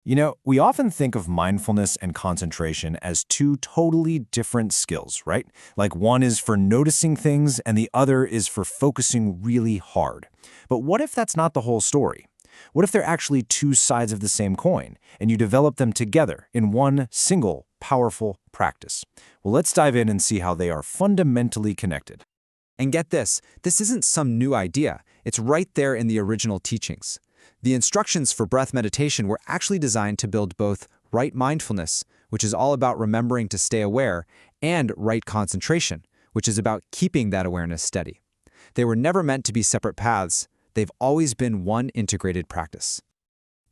We often think of mindfulness and concentration as two totally different skills, right? Like one is for noticing things and the other is for focusing really hard. But what if that's not the whole story? What if they're actually two sides of the same coin and you develop them together in one single, powerful practice? Well, let's dive in and see how they are fundamentally connected. And get this isn't some new idea. It's right there in the original teachings. The instructions for breath meditation were actually designed to build both right mindfulness, which is all about remembering to stay aware, and right concentration, which is about keeping that awareness steady. They were never meant to be separate paths. They've always been one integrated practice.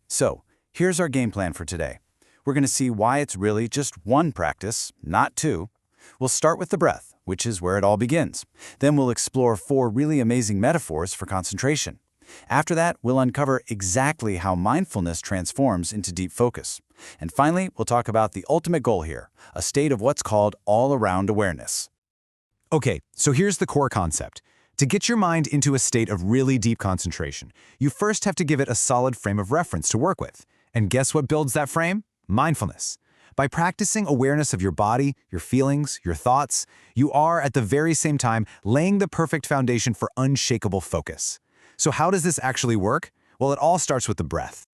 So, here's our game plan for today. We're going to see why it's really just one practice, not two. We'll start with the breath, which is where it all begins. Then we'll explore 4 really amazing metaphors for concentration. After that, we'll uncover exactly how mindfulness transforms into deep focus. And finally, we'll talk about the ultimate goal here, a state of what's called all-around awareness. Okay, so here's the core concept. To get your mind into a state of really deep concentration, you first have to give it a solid frame of reference to work with. And guess what builds that frame? Mindfulness. By practicing awareness of your body, your feelings, your thoughts, you are at the very same time laying the perfect foundation for unshakable focus. So how does this actually work? Well, it all starts with the breath.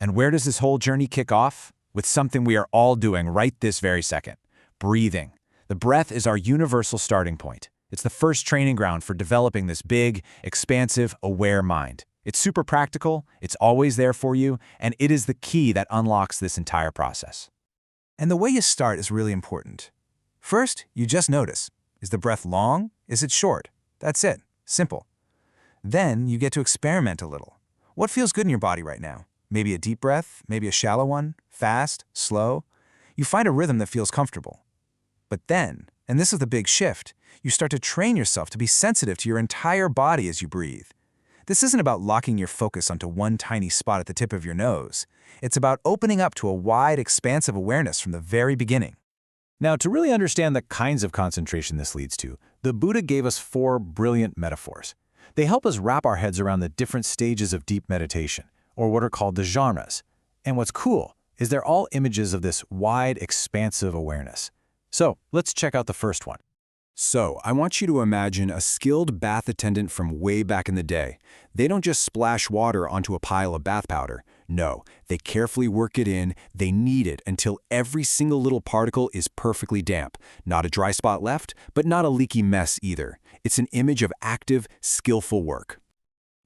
And where does this whole journey kick off? With something we are all doing right this very second: breathing. The breath is our universal starting point. It's the first training ground for developing this big, expansive, aware mind. It's super practical, it's always there for you, and it is the key that unlocks this entire process. And the way you start is really important. First, you just notice. Is the breath long? Is it short? That's it. Simple. Then you get to experiment a little. What feels good in your body right now? Maybe a deep breath, maybe a shallow one, fast, slow. You find a rhythm that feels comfortable. But then, and this is the big shift, you start to train yourself to be sensitive to your entire body as you breathe. This isn't about locking your focus onto one tiny spot at the tip of your nose. It's about opening up to a wide, expansive awareness from the very beginning. Now, to really understand the kinds of concentration this leads to, the Buddha gave us 4 brilliant metaphors. They help us wrap our heads around the different stages of deep meditation, or what are called the jhanas. And what's cool is they're all images of this wide, expansive awareness. So, let's check out the first one. So, I want you to imagine a skilled bath attendant from way back in the day. They don't just splash water onto a pile of bath powder. No, they carefully work it in, they knead it until every single little particle is perfectly damp. Not a dry spot left, but not a leaky mess either. It's an image of active, skillful work.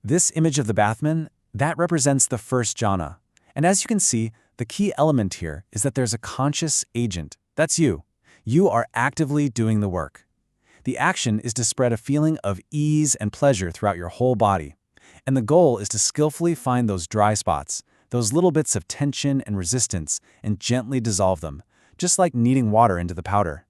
This image of the bathman, that represents the first jhana. And as you can see, the key element here is that there's a conscious agent. That's you. You are actively doing the work. The action is to spread a feeling of ease and pleasure throughout your whole body. And the goal is to skillfully find those dry spots, those little bits of tension and resistance, and gently dissolve them, just like kneading water into the powder.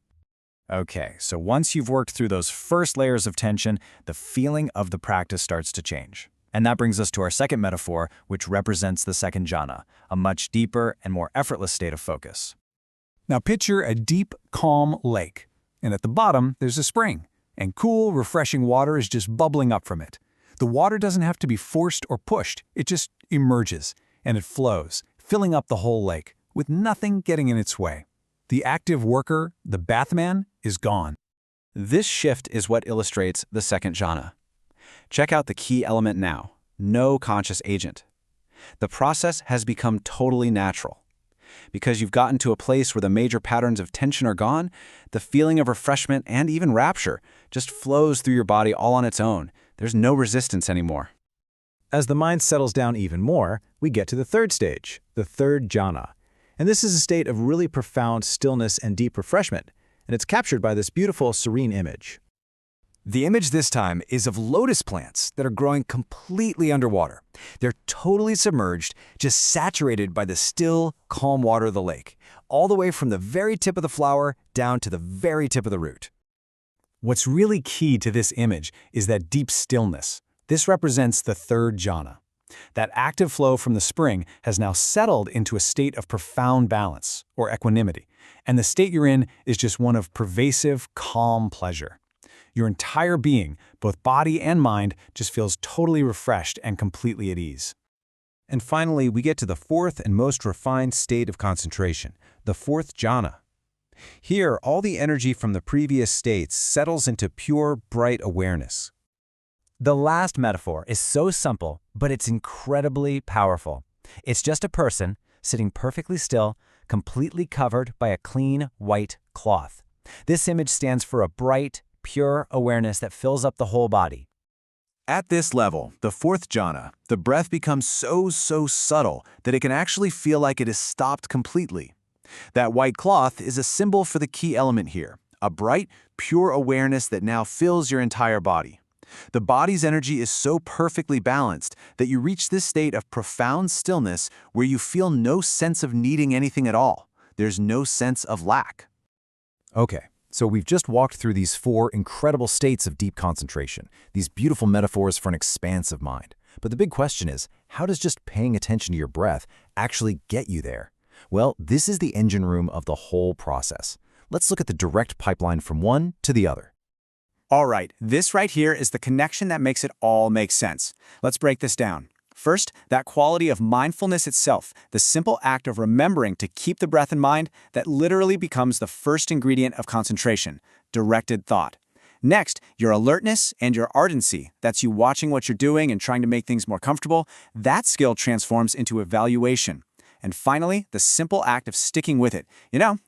Okay, so once you've worked through those first layers of tension, the feeling of the practice starts to change. And that brings us to our second metaphor, which represents the second jhana, a much deeper and more effortless state of focus. Now picture a deep, calm lake. And at the bottom, there's a spring. And cool, refreshing water is just bubbling up from it. The water doesn't have to be forced or pushed. It just emerges, and it flows, filling up the whole lake, with nothing getting in its way. The active worker, the bathman, is gone. This shift is what illustrates the second jhana. Check out the key element now: no conscious agent. The process has become totally natural. Because you've gotten to a place where the major patterns of tension are gone, the feeling of refreshment and even rapture just flows through your body all on its own. There's no resistance anymore. As the mind settles down even more, we get to the third stage, the third jhana. And this is a state of really profound stillness and deep refreshment, and it's captured by this beautiful, serene image. The image this time is of lotus plants that are growing completely underwater. They're totally submerged, just saturated by the still, calm water of the lake, all the way from the very tip of the flower down to the very tip of the root. What's really key to this image is that deep stillness. This represents the third jhana. That active flow from the spring has now settled into a state of profound balance, or equanimity, and the state you're in is just one of pervasive, calm pleasure. Your entire being, both body and mind, just feels totally refreshed and completely at ease. And finally, we get to the fourth and most refined state of concentration, the fourth jhana. Here, all the energy from the previous states settles into pure, bright awareness. The last metaphor is so simple, but it's incredibly powerful. It's just a person sitting perfectly still, completely covered by a clean, white cloth. This image stands for a bright, pure awareness that fills up the whole body. At this level, the fourth jhana, the breath becomes so subtle that it can actually feel like it is stopped completely. That white cloth is a symbol for the key element here, a bright, pure awareness that now fills your entire body. The body's energy is so perfectly balanced that you reach this state of profound stillness where you feel no sense of needing anything at all. There's no sense of lack. Okay, so we've just walked through these four incredible states of deep concentration, these beautiful metaphors for an expansive mind. But the big question is, how does just paying attention to your breath actually get you there? Well, this is the engine room of the whole process. Let's look at the direct pipeline from one to the other. All right, this right here is the connection that makes it all make sense. Let's break this down. First, that quality of mindfulness itself, the simple act of remembering to keep the breath in mind, that literally becomes the first ingredient of concentration, directed thought. Next, your alertness and your ardency, that's you watching what you're doing and trying to make things more comfortable, that skill transforms into evaluation. And finally, the simple act of sticking with it,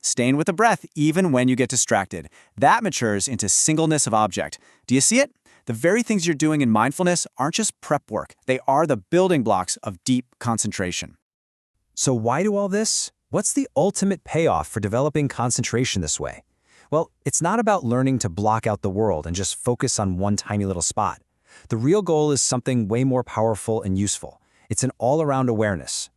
staying with the breath even when you get distracted. That matures into singleness of object. Do you see it? The very things you're doing in mindfulness aren't just prep work. They are the building blocks of deep concentration. So why do all this? What's the ultimate payoff for developing concentration this way? Well, it's not about learning to block out the world and just focus on one tiny little spot. The real goal is something way more powerful and useful. It's an all-around awareness.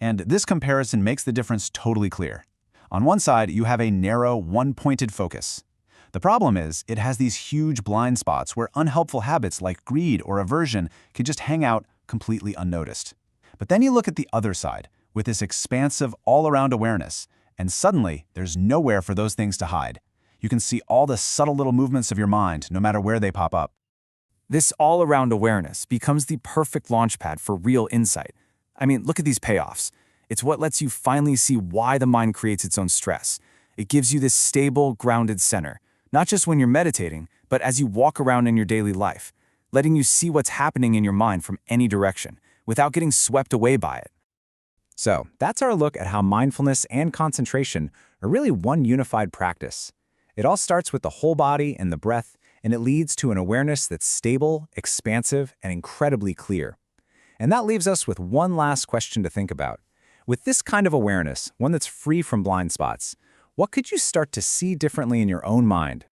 And this comparison makes the difference totally clear. On one side, you have a narrow, one-pointed focus. The problem is, it has these huge blind spots where unhelpful habits like greed or aversion can just hang out completely unnoticed. But then you look at the other side, with this expansive, all-around awareness, and suddenly, there's nowhere for those things to hide. You can see all the subtle little movements of your mind, no matter where they pop up. This all-around awareness becomes the perfect launchpad for real insight. I mean, look at these payoffs. It's what lets you finally see why the mind creates its own stress. It gives you this stable, grounded center, not just when you're meditating, but as you walk around in your daily life, letting you see what's happening in your mind from any direction, without getting swept away by it. So, that's our look at how mindfulness and concentration are really one unified practice. It all starts with the whole body and the breath, and it leads to an awareness that's stable, expansive, and incredibly clear. And that leaves us with one last question to think about. With this kind of awareness, one that's free from blind spots, what could you start to see differently in your own mind